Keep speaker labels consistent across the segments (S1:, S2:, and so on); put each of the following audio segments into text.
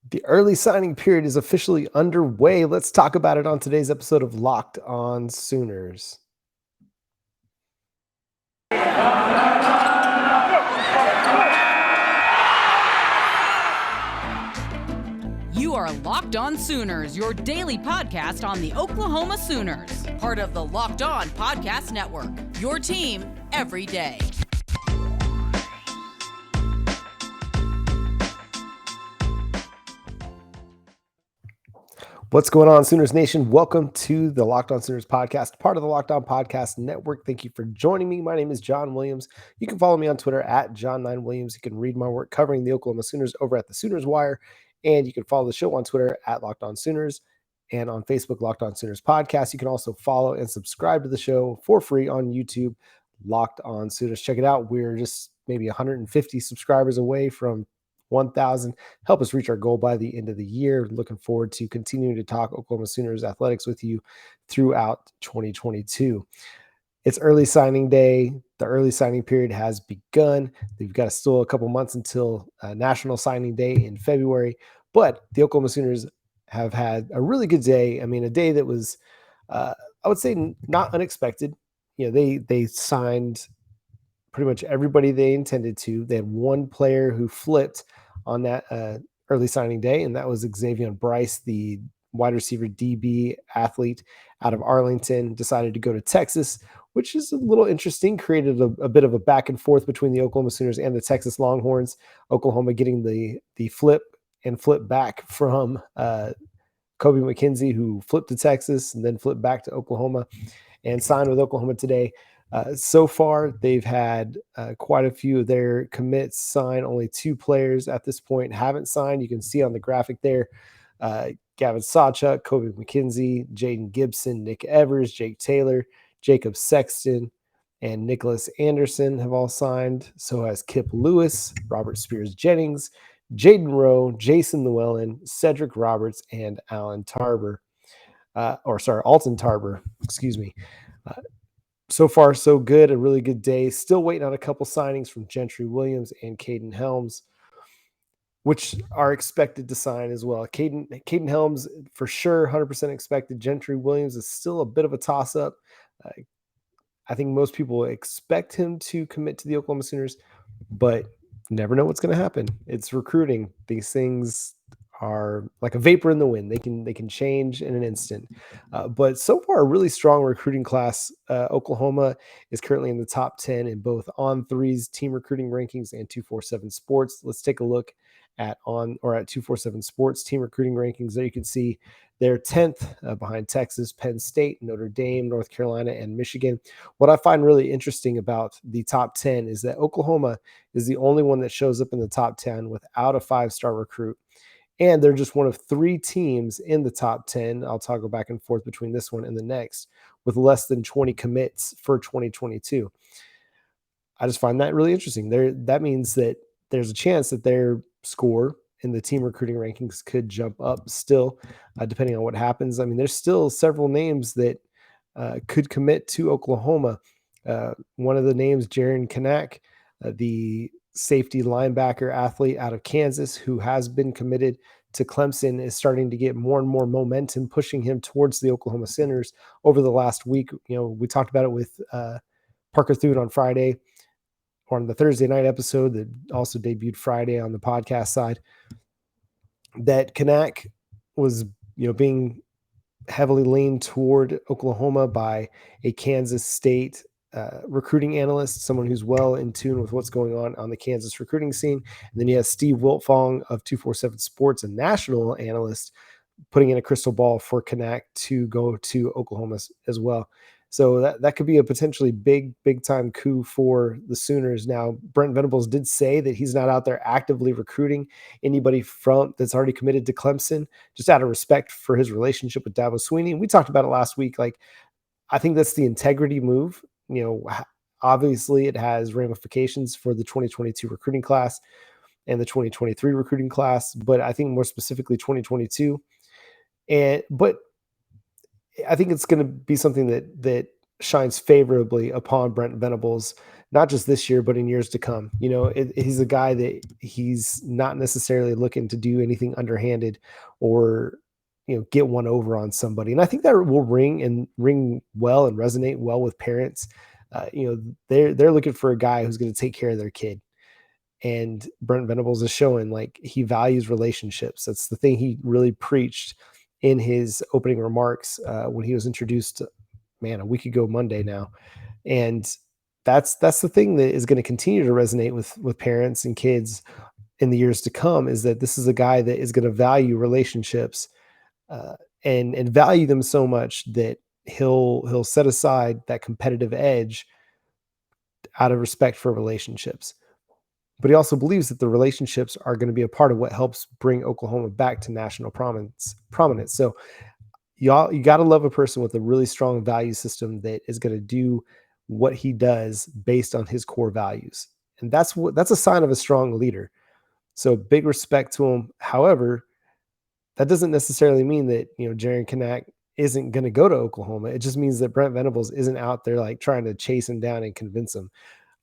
S1: The early signing period is officially underway. Let's talk about it on today's episode of Locked On Sooners.
S2: You are Locked On Sooners, your daily podcast on the Oklahoma Sooners, part of the Locked On Podcast Network, your team every day.
S1: What's going on, Sooners Nation? Welcome to the Locked On Sooners podcast, part of the Locked On Podcast Network. Thank you for joining me. My name is John Williams. You can follow me on Twitter at John9Williams. You can read my work covering the Oklahoma Sooners over at the Sooners Wire, and you can follow the show on Twitter at Locked On Sooners and on Facebook, Locked On Sooners Podcast. You can also follow and subscribe to the show for free on YouTube, Locked On Sooners. Check it out. We're just maybe 150 subscribers away from 1,000. Help us reach our goal by the end of the year. Looking forward to continuing to talk Oklahoma Sooners athletics with you throughout 2022. It's early signing day. The early signing period has begun. We've got still a couple months until National Signing Day in February, but the Oklahoma Sooners have had a really good day. I mean, a day that was, I would say, not unexpected. You know, they signed pretty much everybody they intended to. They had one player who flipped on that early signing day, and that was Xavion Bryce, the wide receiver DB athlete out of Arlington, decided to go to Texas, which is a little interesting, created a bit of a back and forth between the Oklahoma Sooners and the Texas Longhorns. Oklahoma getting the flip and flip back from Kobe McKenzie, who flipped to Texas and then flipped back to Oklahoma and signed with Oklahoma today. So far, they've had quite a few of their commits sign. Only two players at this point haven't signed. You can see on the graphic there, Gavin Sawchuk, Kobe McKenzie, Jayden Gibson, Nick Evers, Jake Taylor, Jacob Sexton, and Nicholas Anderson have all signed. So has Kip Lewis, Robert Spears-Jennings, Jaden Rowe, Jason Llewellyn, Cedric Roberts, and Alton Tarber. Alton Tarber, excuse me. So far, so good. A really good day. Still waiting on a couple signings from Gentry Williams and Caden Helms, which are expected to sign as well. Caden Helms, for sure, 100% expected. Gentry Williams is still a bit of a toss-up. I think most people expect him to commit to the Oklahoma Sooners, but never know what's going to happen. It's recruiting. These things are like a vapor in the wind. They can change in an instant. But so far, a really strong recruiting class. Oklahoma is currently in the top 10 in both On3's team recruiting rankings and 247 Sports. Let's take a look at 247 Sports team recruiting rankings. There you can see they're 10th behind Texas, Penn State, Notre Dame, North Carolina, and Michigan. What I find really interesting about the top 10 is that Oklahoma is the only one that shows up in the top 10 without a 5-star recruit. And they're just one of 3 teams in the top 10. I'll toggle back and forth between this one and the next with less than 20 commits for 2022. I just find that really interesting. That means that there's a chance that their score in the team recruiting rankings could jump up still, depending on what happens. I mean, there's still several names that could commit to Oklahoma. One of the names, Jaren Kanak, the safety linebacker athlete out of Kansas who has been committed to Clemson, is starting to get more and more momentum, pushing him towards the Oklahoma Sooners over the last week. You know, we talked about it with Parker Thune on Friday, or on the Thursday night episode that also debuted Friday on the podcast side, that Kanak was, being heavily leaned toward Oklahoma by a Kansas State recruiting analyst, someone who's well in tune with what's going on the Kansas recruiting scene. And then you have Steve Wiltfong of 247 Sports, a national analyst, putting in a crystal ball for Kanak to go to Oklahoma as well. So that could be a potentially big time coup for the Sooners. Now, Brent Venables did say that he's not out there actively recruiting anybody that's already committed to Clemson, just out of respect for his relationship with Dabo Swinney. And we talked about it last week. Like, I think that's the integrity move. Obviously it has ramifications for the 2022 recruiting class and the 2023 recruiting class, but I think more specifically 2022. But I think it's going to be something that shines favorably upon Brent Venables not just this year, but in years to come. He's a guy that he's not necessarily looking to do anything underhanded or get one over on somebody. And I think that will ring well and resonate well with parents. They're looking for a guy who's going to take care of their kid. And Brent Venables is showing like he values relationships. That's the thing he really preached in his opening remarks when he was introduced, a week ago Monday now. And that's the thing that is going to continue to resonate with parents and kids in the years to come, is that this is a guy that is going to value relationships and value them so much that he'll set aside that competitive edge out of respect for relationships. But he also believes that the relationships are going to be a part of what helps bring Oklahoma back to national prominence. So you got to love a person with a really strong value system that is going to do what he does based on his core values. And that's a sign of a strong leader. So big respect to him. However, that doesn't necessarily mean that, Jaren Kanak isn't going to go to Oklahoma. It just means that Brent Venables isn't out there like trying to chase him down and convince him.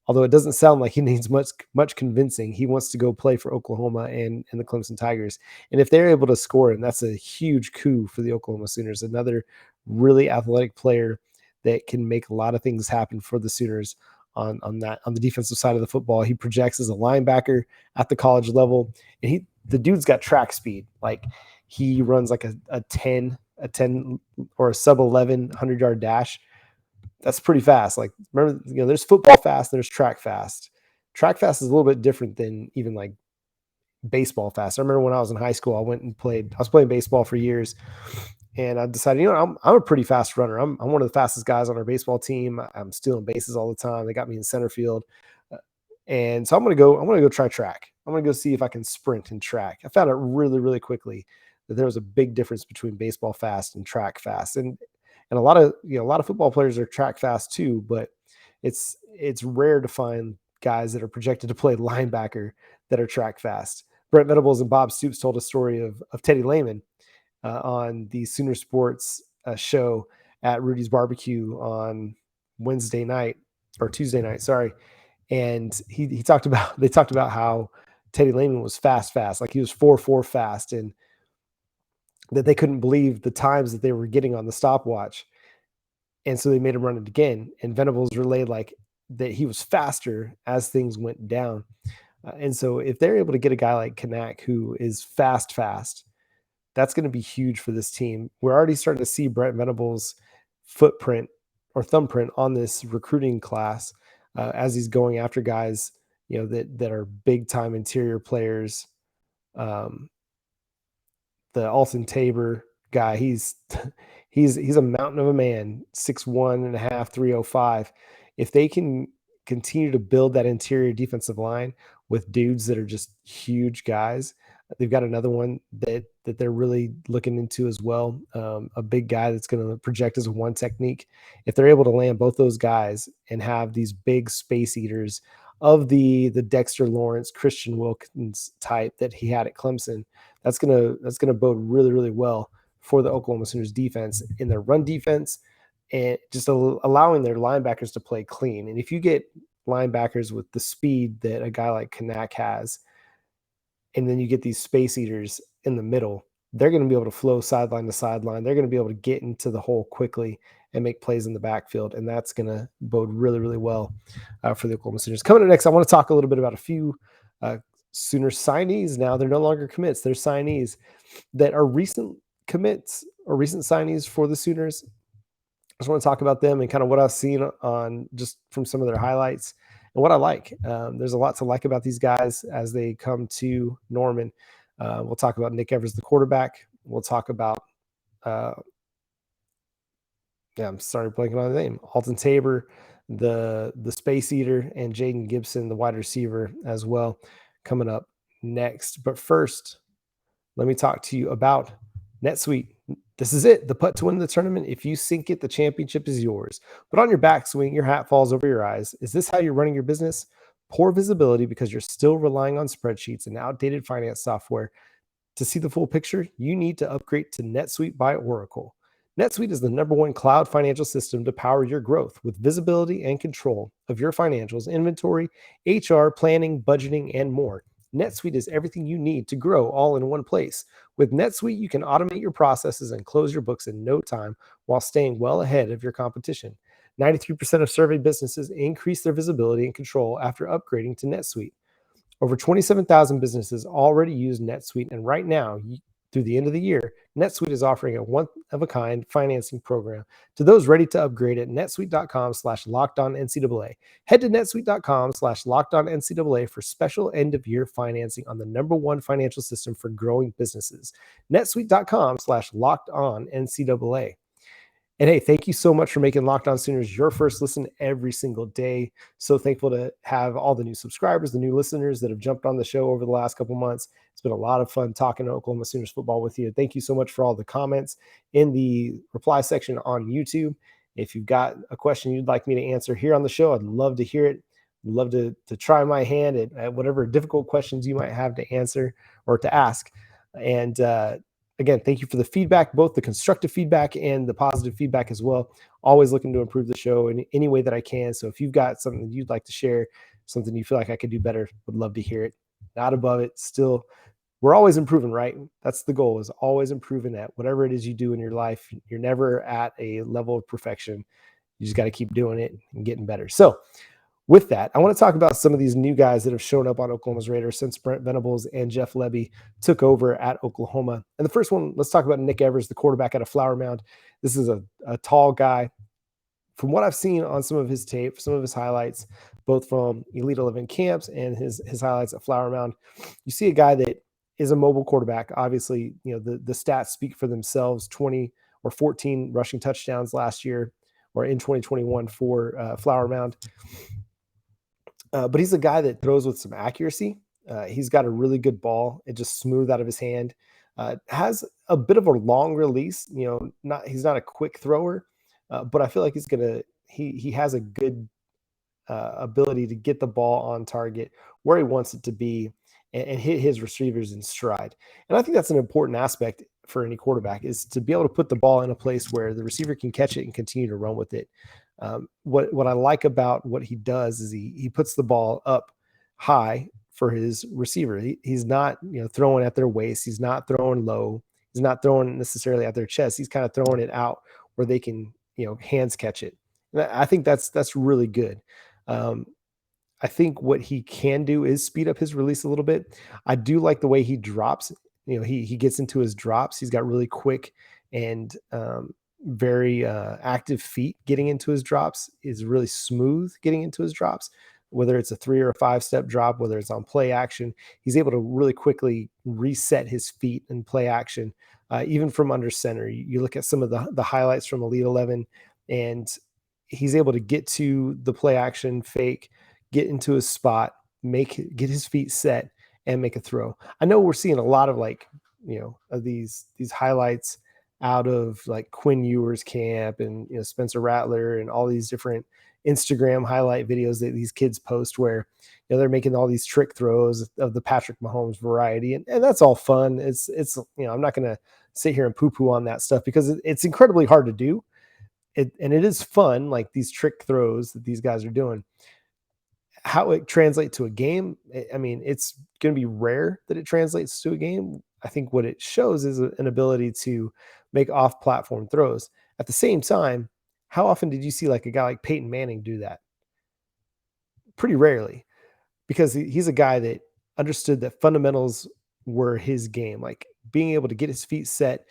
S1: Although it doesn't sound like he needs much convincing. He wants to go play for Oklahoma and the Clemson Tigers. And if they're able to score him, that's a huge coup for the Oklahoma Sooners. Another really athletic player that can make a lot of things happen for the Sooners on the defensive side of the football. He projects as a linebacker at the college level, and the dude's got track speed. Like he runs like a 10 or a sub 11 100-yard dash. That's pretty fast. Like, remember, there's football fast, there's track fast. Track fast is a little bit different than even like baseball fast. I remember when I was in high school, I was playing baseball for years, and I decided, I'm a pretty fast runner. I'm one of the fastest guys on our baseball team. I'm stealing bases all the time. They got me in center field. And so I'm going to go try track. I'm going to go see if I can sprint and track. I found out really, really quickly that there was a big difference between baseball fast and track fast. And a lot of football players are track fast too, but it's rare to find guys that are projected to play linebacker that are track fast. Brent Venables and Bob Stoops told a story of Teddy Layman on the Sooner Sports show at Rudy's Barbecue on Tuesday night, sorry. And they talked about how Teddy Layman was fast, like he was 4.4 fast, and that they couldn't believe the times that they were getting on the stopwatch. And so they made him run it again. And Venables relayed like that he was faster as things went down. And so if they're able to get a guy like Kanak who is fast, that's going to be huge for this team. We're already starting to see Brent Venables' footprint or thumbprint on this recruiting class as he's going after guys, that are big time interior players. The Alton Tarber guy, he's a mountain of a man, 6'1.5", 305. If they can continue to build that interior defensive line with dudes that are just huge guys, they've got another one that they're really looking into as well. A big guy that's going to project as a one technique. If they're able to land both those guys and have these big space eaters of the Dexter Lawrence, Christian Wilkins type that he had at Clemson, that's gonna bode really, really well for the Oklahoma Sooners defense in their run defense, and just allowing their linebackers to play clean. And if you get linebackers with the speed that a guy like Kanak has, and then you get these space eaters in the middle, they're going to be able to flow sideline to sideline. They're going to be able to get into the hole quickly and make plays in the backfield. And that's going to bode really, really well for the Oklahoma Sooners. Coming up next, I want to talk a little bit about a few Sooner signees. Now they're no longer commits. They're signees that are recent commits or recent signees for the Sooners. I just want to talk about them and kind of what I've seen on just from some of their highlights and what I like. There's a lot to like about these guys as they come to Norman. We'll talk about Nick Evers, the quarterback. We'll talk about, I'm sorry, blanking on the name, Alton Tarber, the space eater, and Jayden Gibson, the wide receiver as well, coming up next. But first, let me talk to you about NetSuite. This is it, the putt to win the tournament. If you sink it, the championship is yours. But on your backswing, your hat falls over your eyes. Is this how you're running your business? Poor visibility because you're still relying on spreadsheets and outdated finance software. To see the full picture, you need to upgrade to NetSuite by Oracle. NetSuite is the #1 cloud financial system to power your growth with visibility and control of your financials, inventory, HR, planning, budgeting, and more. NetSuite is everything you need to grow all in one place. With NetSuite, you can automate your processes and close your books in no time while staying well ahead of your competition. 93% of surveyed businesses increase their visibility and control after upgrading to NetSuite. Over 27,000 businesses already use NetSuite, and right now, through the end of the year, NetSuite is offering a one-of-a-kind financing program to those ready to upgrade at netsuite.com/lockedonncaa. Head to netsuite.com/lockedonncaa for special end-of-year financing on the #1 financial system for growing businesses. netsuite.com/lockedonncaa. And hey, thank you so much for making Locked On Sooners your first listen every single day. So thankful to have all the new subscribers, the new listeners that have jumped on the show over the last couple months. It's been a lot of fun talking to Oklahoma Sooners football with you. Thank you so much for all the comments in the reply section on YouTube. If you've got a question you'd like me to answer here on the show, I'd love to hear it. I'd love to try my hand at whatever difficult questions you might have to answer or to ask. And again, thank you for the feedback, both the constructive feedback and the positive feedback as well. Always looking to improve the show in any way that I can. So if you've got something you'd like to share, something you feel like I could do better, would love to hear it. Not above it. Still, we're always improving, right? That's the goal, is always improving at whatever it is you do in your life. You're never at a level of perfection. You just got to keep doing it and getting better. So with that, I want to talk about some of these new guys that have shown up on Oklahoma's radar since Brent Venables and Jeff Lebby took over at Oklahoma. And the first one, let's talk about Nick Evers, the quarterback out of Flower Mound. This is a tall guy. From what I've seen on some of his tape, some of his highlights, both from Elite 11 camps and his highlights at Flower Mound, you see a guy that is a mobile quarterback. Obviously, the stats speak for themselves. 20 or 14 rushing touchdowns last year or in 2021 for Flower Mound. But he's a guy that throws with some accuracy. He's got a really good ball. It just smooth out of his hand. Has a bit of a long release. He's not a quick thrower, but I feel like he has a good ability to get the ball on target where he wants it to be and hit his receivers in stride. And I think that's an important aspect for any quarterback, is to be able to put the ball in a place where the receiver can catch it and continue to run with it. What I like about what he does is he puts the ball up high for his receiver. He's not throwing at their waist. He's not throwing low. He's not throwing necessarily at their chest. He's kind of throwing it out where they can hands catch it. And I think that's really good. I think what he can do is speed up his release a little bit. I do like the way he drops. He gets into his drops. He's got really quick and very active feet. Getting into his drops is really smooth. Getting into his drops, whether it's a 3 or a 5-step drop, whether it's on play action, he's able to really quickly reset his feet in play action, even from under center. You look at some of the highlights from Elite 11, and he's able to get to the play action fake, get into his spot, get his feet set, and make a throw. I know we're seeing a lot of of these highlights out of like Quinn Ewers camp and Spencer Rattler and all these different Instagram highlight videos that these kids post where they're making all these trick throws of the Patrick Mahomes variety, and that's all fun. It's I'm not going to sit here and poo-poo on that stuff because it's incredibly hard to do. And it is fun, like these trick throws that these guys are doing. How it translates to a game, I mean, it's going to be rare that it translates to a game. I think what it shows is an ability to make off-platform throws. At the same time, how often did you see like a guy like Peyton Manning do that? Pretty rarely, because he's a guy that understood that fundamentals were his game, like being able to get his feet set,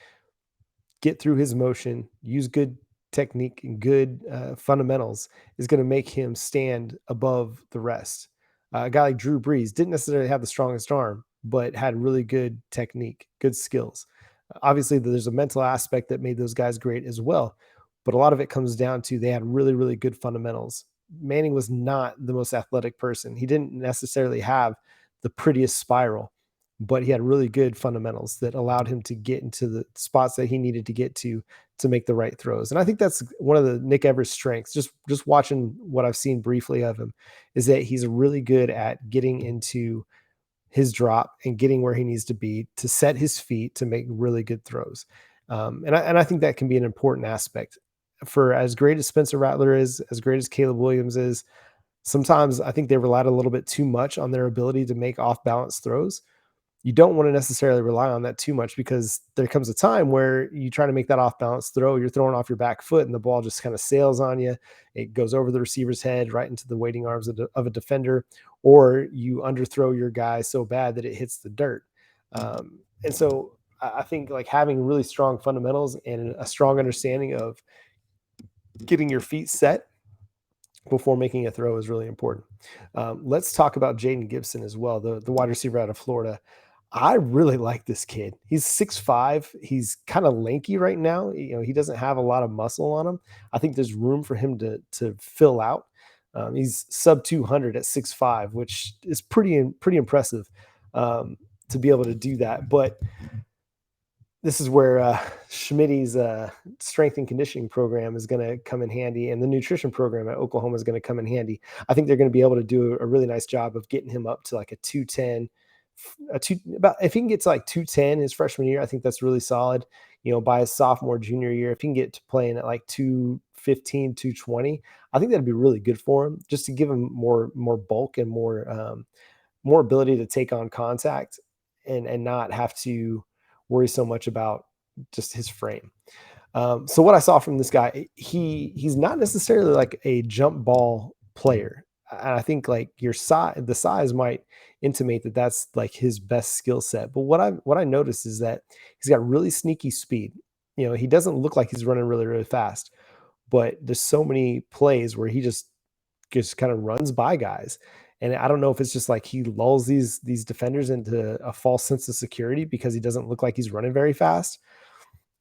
S1: get through his motion, use good technique and good fundamentals is going to make him stand above the rest. A guy like Drew Brees didn't necessarily have the strongest arm, but had really good technique, good skills. Obviously, there's a mental aspect that made those guys great as well, but a lot of it comes down to they had really, really good fundamentals. Manning was not the most athletic person. He didn't necessarily have the prettiest spiral, but he had really good fundamentals that allowed him to get into the spots that he needed to get to make the right throws. And I think that's one of the Nick Evers' strengths. Just watching what I've seen briefly of him is that he's really good at getting into his drop and getting where he needs to be to set his feet to make really good throws. And I think that can be an important aspect. For as great as Spencer Rattler is, as great as Caleb Williams is, sometimes I think they relied a little bit too much on their ability to make off balance throws. You don't want to necessarily rely on that too much, because there comes a time where you try to make that off balance throw, you're throwing off your back foot and the ball just kind of sails on you. It goes over the receiver's head right into the waiting arms of a defender, or you underthrow your guy so bad that it hits the dirt. And so I think like having really strong fundamentals and a strong understanding of getting your feet set before making a throw is really important. Let's talk about Jayden Gibson as well, the wide receiver out of Florida. I really like this kid. He's 6'5". He's kind of lanky right now. He doesn't have a lot of muscle on him. I think there's room for him to fill out. He's sub 200 at 6'5", which is pretty impressive to be able to do that. But this is where Schmitty's strength and conditioning program is going to come in handy, and the nutrition program at Oklahoma is going to come in handy. I think they're going to be able to do a really nice job of getting him up to like a 210. If he can get to like 210 his freshman year, I think that's really solid. By his sophomore, junior year, if he can get to playing at like 215, 220, I think that'd be really good for him, just to give him more bulk and more ability to take on contact and not have to worry so much about just his frame. So what I saw from this guy, he's not necessarily like a jump ball player. And I think like the size might intimate that that's like his best skill set. But what I noticed is that he's got really sneaky speed. He doesn't look like he's running really, really fast, but there's so many plays where he just kind of runs by guys. And I don't know if it's just like he lulls these defenders into a false sense of security because he doesn't look like he's running very fast,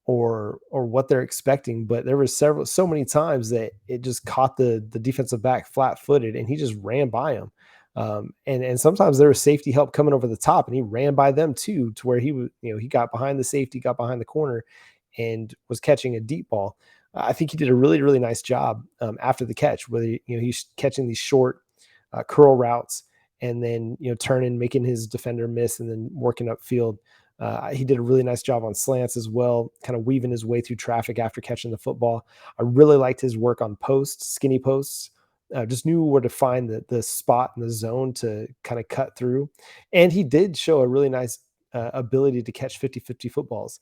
S1: or what they're expecting. But there were so many times that it just caught the defensive back flat-footed and he just ran by him. And sometimes there was safety help coming over the top and he ran by them too, to where he got behind the safety, got behind the corner, and was catching a deep ball. I think he did a really, really nice job after the catch, where he's catching these short curl routes and then turning, making his defender miss, and then working upfield. He did a really nice job on slants as well, kind of weaving his way through traffic after catching the football. I really liked his work on posts, skinny posts. Just knew where to find the spot in the zone to kind of cut through. And he did show a really nice ability to catch 50-50 footballs.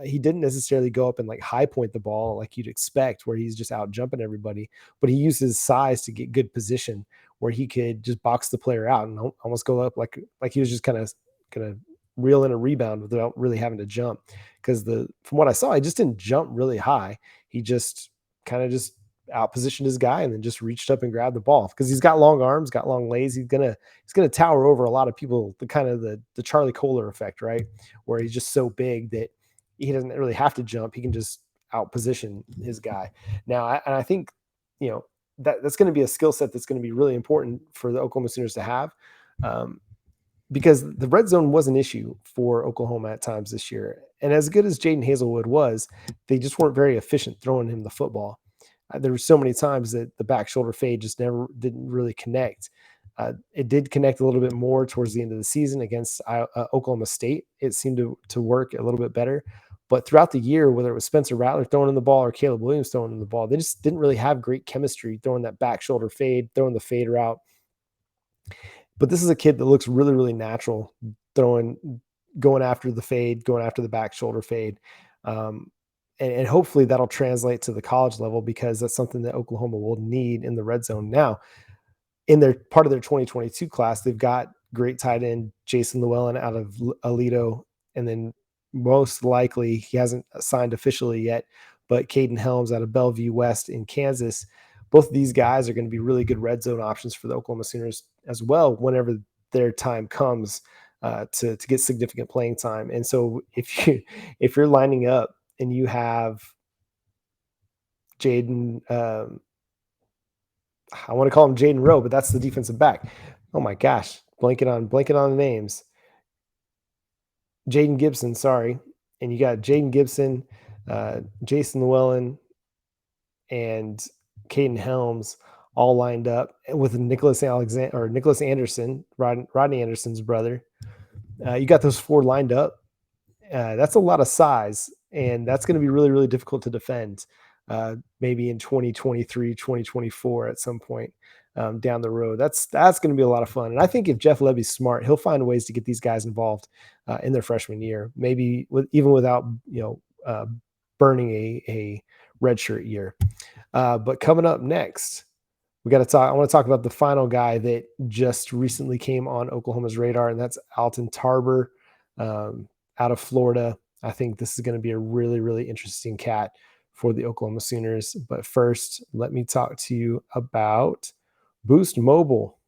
S1: He didn't necessarily go up and like high point the ball like you'd expect, where he's just out jumping everybody, but he used his size to get good position where he could just box the player out and almost go up like he was just kind of reel in a rebound without really having to jump. Because from what I saw, he just didn't jump really high. He just kind of just out positioned his guy and then just reached up and grabbed the ball, because he's got long arms, got long legs. He's gonna tower over a lot of people. The Charlie Kohler effect, right? Where he's just so big that he doesn't really have to jump. He can just out position his guy. Now, I think that's going to be a skill set that's going to be really important for the Oklahoma Sooners to have, because the red zone was an issue for Oklahoma at times this year. And as good as Jaden Hazelwood was, they just weren't very efficient throwing him the football. There were so many times that the back shoulder fade just didn't really connect. It did connect a little bit more towards the end of the season against Oklahoma State. It seemed to work a little bit better. But throughout the year, whether it was Spencer Rattler throwing in the ball or Caleb Williams throwing in the ball, they just didn't really have great chemistry throwing that back shoulder fade, throwing the fade route. But this is a kid that looks really, really natural, going after the fade, going after the back shoulder fade. And hopefully that'll translate to the college level, because that's something that Oklahoma will need in the red zone. Now, in their part of their 2022 class, they've got great tight end Jason Llewellyn out of Aledo, and then most likely, he hasn't signed officially yet, but Caden Helms out of Bellevue West in Kansas. Both of these guys are going to be really good red zone options for the Oklahoma Sooners as well whenever their time comes to get significant playing time. And so if you're lining up and you have Jaden, I want to call him Jaden Rowe, but that's the defensive back. Oh my gosh, blanking on the names. Jayden Gibson, sorry. And you got Jayden Gibson, Jason Llewellyn, and Caden Helms all lined up with Nicholas Anderson, Rodney Anderson's brother. You got those four lined up. That's a lot of size. And that's going to be really, really difficult to defend maybe in 2023, 2024 at some point down the road. That's going to be a lot of fun. And I think if Jeff Levy's smart, he'll find ways to get these guys involved in their freshman year, maybe even without, burning a redshirt year. But coming up next, I want to talk about the final guy that just recently came on Oklahoma's radar, and that's Alton Tarber out of Florida. I think this is going to be a really, really interesting cat for the Oklahoma Sooners. But first, let me talk to you about Boost Mobile.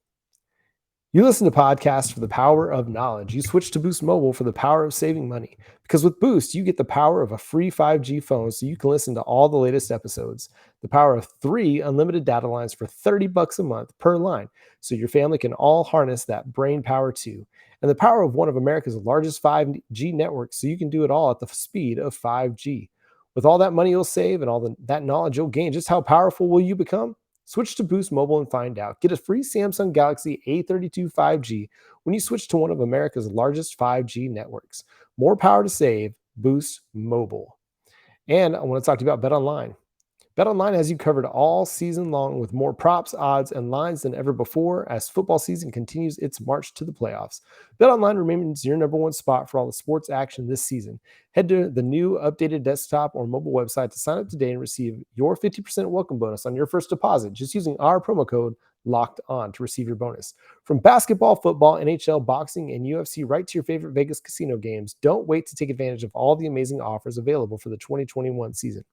S1: You listen to podcasts for the power of knowledge. You switch to Boost Mobile for the power of saving money. Because with Boost, you get the power of a free 5G phone so you can listen to all the latest episodes. The power of 3 unlimited data lines for $30 a month per line so your family can all harness that brain power too. And the power of one of America's largest 5G networks so you can do it all at the speed of 5G. With all that money you'll save and all that knowledge you'll gain, just how powerful will you become? Switch to Boost Mobile and find out. Get a free Samsung Galaxy A32 5G when you switch to one of America's largest 5G networks. More power to save, Boost Mobile. And I want to talk to you about BetOnline. BetOnline has you covered all season long with more props, odds, and lines than ever before as football season continues its march to the playoffs. BetOnline remains your number one spot for all the sports action this season. Head to the new updated desktop or mobile website to sign up today and receive your 50% welcome bonus on your first deposit just using our promo code Locked On to receive your bonus. From basketball, football, NHL, boxing, and UFC right to your favorite Vegas casino games, don't wait to take advantage of all the amazing offers available for the 2021 season.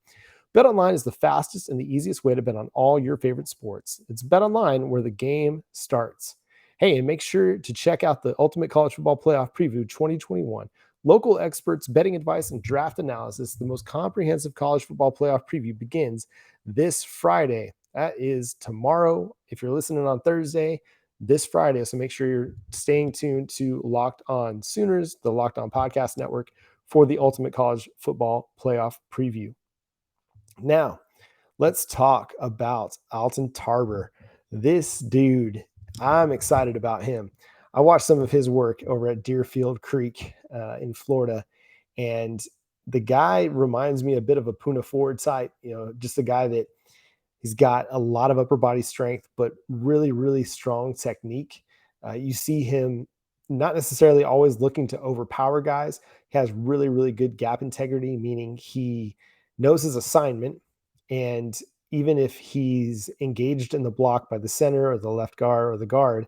S1: BetOnline is the fastest and the easiest way to bet on all your favorite sports. It's BetOnline where the game starts. Hey, and make sure to check out the Ultimate College Football Playoff Preview 2021. Local experts, betting advice, and draft analysis. The most comprehensive college football playoff preview begins this Friday. That is tomorrow. If you're listening on Thursday, this Friday. So make sure you're staying tuned to Locked On Sooners, the Locked On Podcast Network, for the Ultimate College Football Playoff Preview. Now, let's talk about Alton Tarver. This dude, I'm excited about him. I watched some of his work over at Deerfield Creek in Florida, and the guy reminds me a bit of a Puna Ford type, just a guy that he's got a lot of upper body strength, but really, really strong technique. You see him not necessarily always looking to overpower guys. He has really, really good gap integrity, meaning he knows his assignment. And even if he's engaged in the block by the center or the left guard or the guard,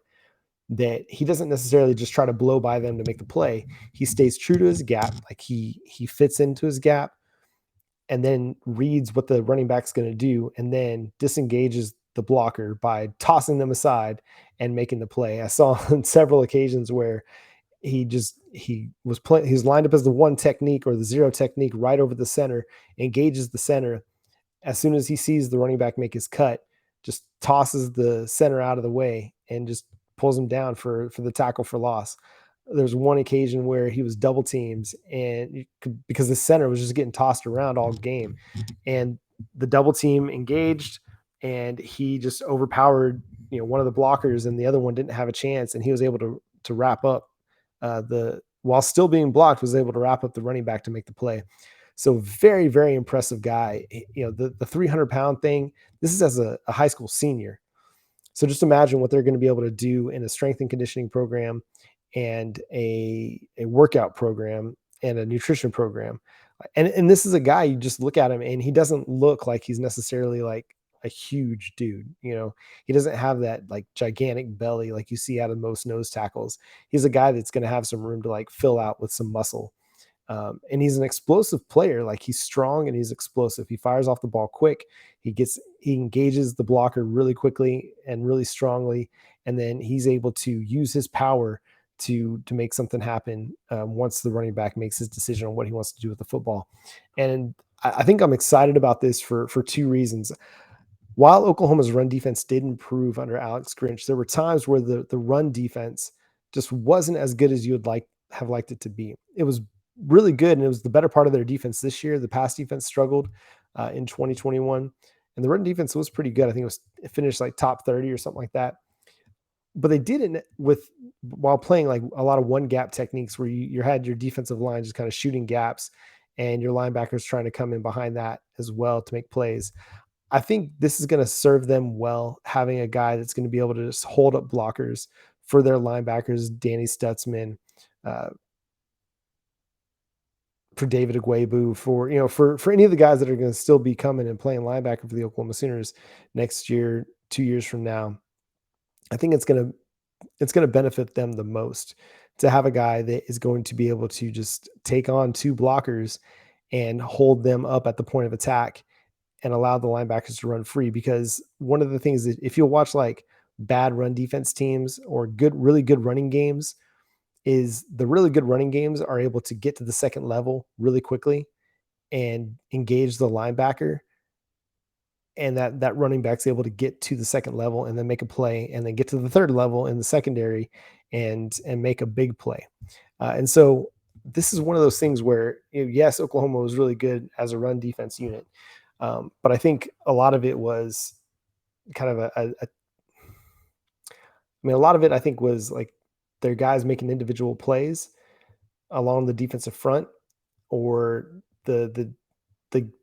S1: that he doesn't necessarily just try to blow by them to make the play. He stays true to his gap. Like he fits into his gap and then reads what the running back's going to do and then disengages the blocker by tossing them aside and making the play. I saw on several occasions where he was lined up as the one technique or the zero technique right over the center, engages the center. As soon as he sees the running back make his cut, just tosses the center out of the way and just pulls him down for the tackle for loss. There's one occasion where he was double teams and because the center was just getting tossed around all game, and the double team engaged and he just overpowered, one of the blockers and the other one didn't have a chance. And he was able to wrap up while still being blocked, was able to wrap up the running back to make the play. So very, very impressive guy. The 300-pound thing, this is as a high school senior. So just imagine what they're going to be able to do in a strength and conditioning program and a workout program and a nutrition program. And this is a guy, you just look at him and he doesn't look like he's necessarily like a huge dude. He doesn't have that like gigantic belly like you see out of most nose tackles. He's a guy that's going to have some room to like fill out with some muscle. And he's an explosive player. Like he's strong and he's explosive. He fires off the ball quick. He engages the blocker really quickly and really strongly. And then he's able to use his power to make something happen once the running back makes his decision on what he wants to do with the football. And I think I'm excited about this for two reasons. While Oklahoma's run defense did improve under Alex Grinch, there were times where the run defense just wasn't as good as you would have liked it to be. It was really good, and it was the better part of their defense this year. The pass defense struggled in 2021, and the run defense was pretty good. I think it finished like top 30 or something like that. But they did it while playing like a lot of one gap techniques where you had your defensive line just kind of shooting gaps and your linebackers trying to come in behind that as well to make plays. I think this is going to serve them well, having a guy that's going to be able to just hold up blockers for their linebackers, Danny Stutzman, uh, for David Agwebu, for any of the guys that are going to still be coming and playing linebacker for the Oklahoma Sooners next year, 2 years from now. I think it's going to benefit them the most to have a guy that is going to be able to just take on two blockers and hold them up at the point of attack and allow the linebackers to run free. Because one of the things that if you'll watch like bad run defense teams or really good running games, is the really good running games are able to get to the second level really quickly and engage the linebacker, and that running back's able to get to the second level and then make a play and then get to the third level in the secondary and make a big play. And so this is one of those things where, yes, Oklahoma was really good as a run defense unit. But I think a lot of it was kind of a lot of it I think was like their guys making individual plays along the defensive front, or the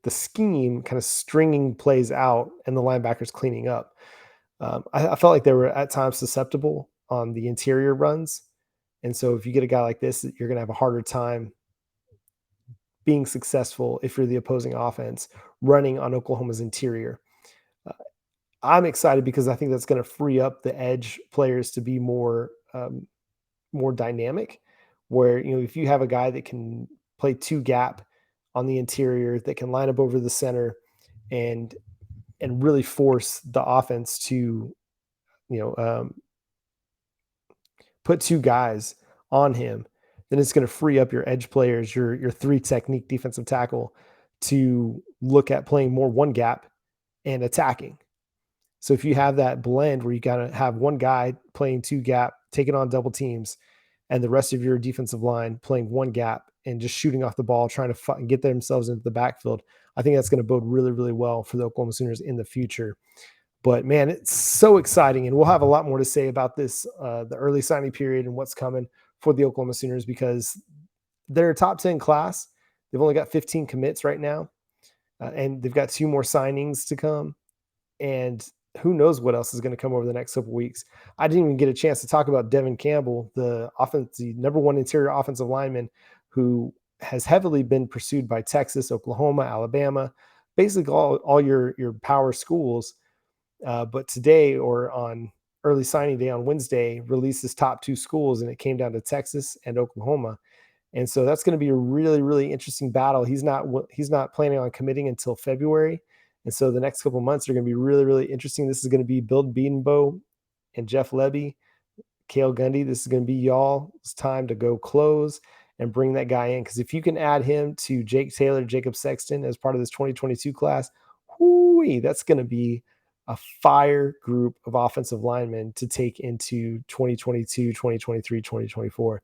S1: scheme kind of stringing plays out and the linebackers cleaning up. I felt like they were at times susceptible on the interior runs. And so if you get a guy like this, you're going to have a harder time being successful if you're the opposing offense running on Oklahoma's interior. I'm excited because I think that's going to free up the edge players to be more dynamic, where, if you have a guy that can play two gap on the interior, that can line up over the center and really force the offense to, put two guys on him, then it's going to free up your edge players, your three technique defensive tackle, to look at playing more one gap and attacking. So if you have that blend where you got to have one guy playing two gap, taking on double teams, and the rest of your defensive line playing one gap and just shooting off the ball, trying to get themselves into the backfield, I think that's going to bode really, really well for the Oklahoma Sooners in the future. But man, it's so exciting, and we'll have a lot more to say about this, the early signing period and what's coming for the Oklahoma Sooners, because they're a top 10 class. They've only got 15 commits right now, and they've got 2 more signings to come. And who knows what else is going to come over the next couple of weeks. I didn't even get a chance to talk about Devin Campbell, the number 1 interior offensive lineman, who has heavily been pursued by Texas, Oklahoma, Alabama, basically all your power schools. But today, or on early signing day on Wednesday, released his top 2 schools, and it came down to Texas and Oklahoma. And so that's going to be a really, really interesting battle. He's not planning on committing until February. And so the next couple of months are going to be really, really interesting. This is going to be Bill Bedenbaugh and Jeff Lebby, Cale Gundy. This is going to be y'all's time to go close and bring that guy in. Because if you can add him to Jake Taylor, Jacob Sexton as part of this 2022 class, that's going to be a fire group of offensive linemen to take into 2022, 2023, 2024.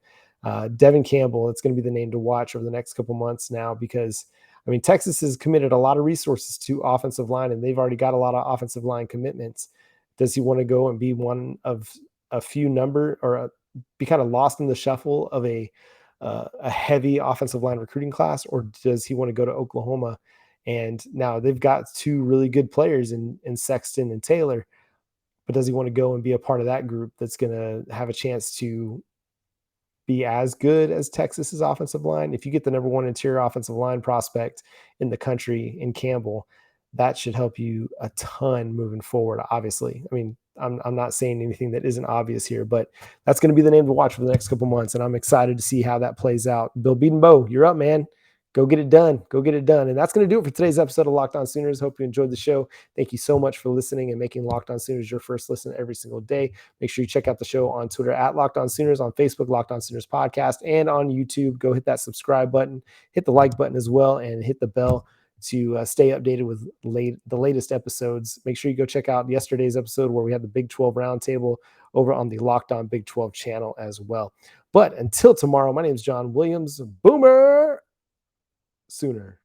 S1: Devin Campbell, it's going to be the name to watch over the next couple months now, because Texas has committed a lot of resources to offensive line, and they've already got a lot of offensive line commitments. Does he want to go and be one of a few be kind of lost in the shuffle of a heavy offensive line recruiting class, or does he want to go to Oklahoma? And now they've got 2 really good players in Sexton and Taylor, but does he want to go and be a part of that group that's going to have a chance to be as good as Texas's offensive line? If you get the number 1 interior offensive line prospect in the country in Campbell, that should help you a ton moving forward. Obviously, I'm not saying anything that isn't obvious here, but that's going to be the name to watch for the next couple months, and I'm excited to see how that plays out. Bill Bedenbaugh, you're up, man. Go get it done. Go get it done. And that's going to do it for today's episode of Locked On Sooners. Hope you enjoyed the show. Thank you so much for listening and making Locked On Sooners your first listen every single day. Make sure you check out the show on Twitter at Locked On Sooners, on Facebook, Locked On Sooners Podcast, and on YouTube. Go hit that subscribe button, hit the like button as well, and hit the bell to stay updated with the latest episodes. Make sure you go check out yesterday's episode where we had the Big 12 Roundtable over on the Locked On Big 12 channel as well. But until tomorrow, my name is John Williams. Boomer Sooner.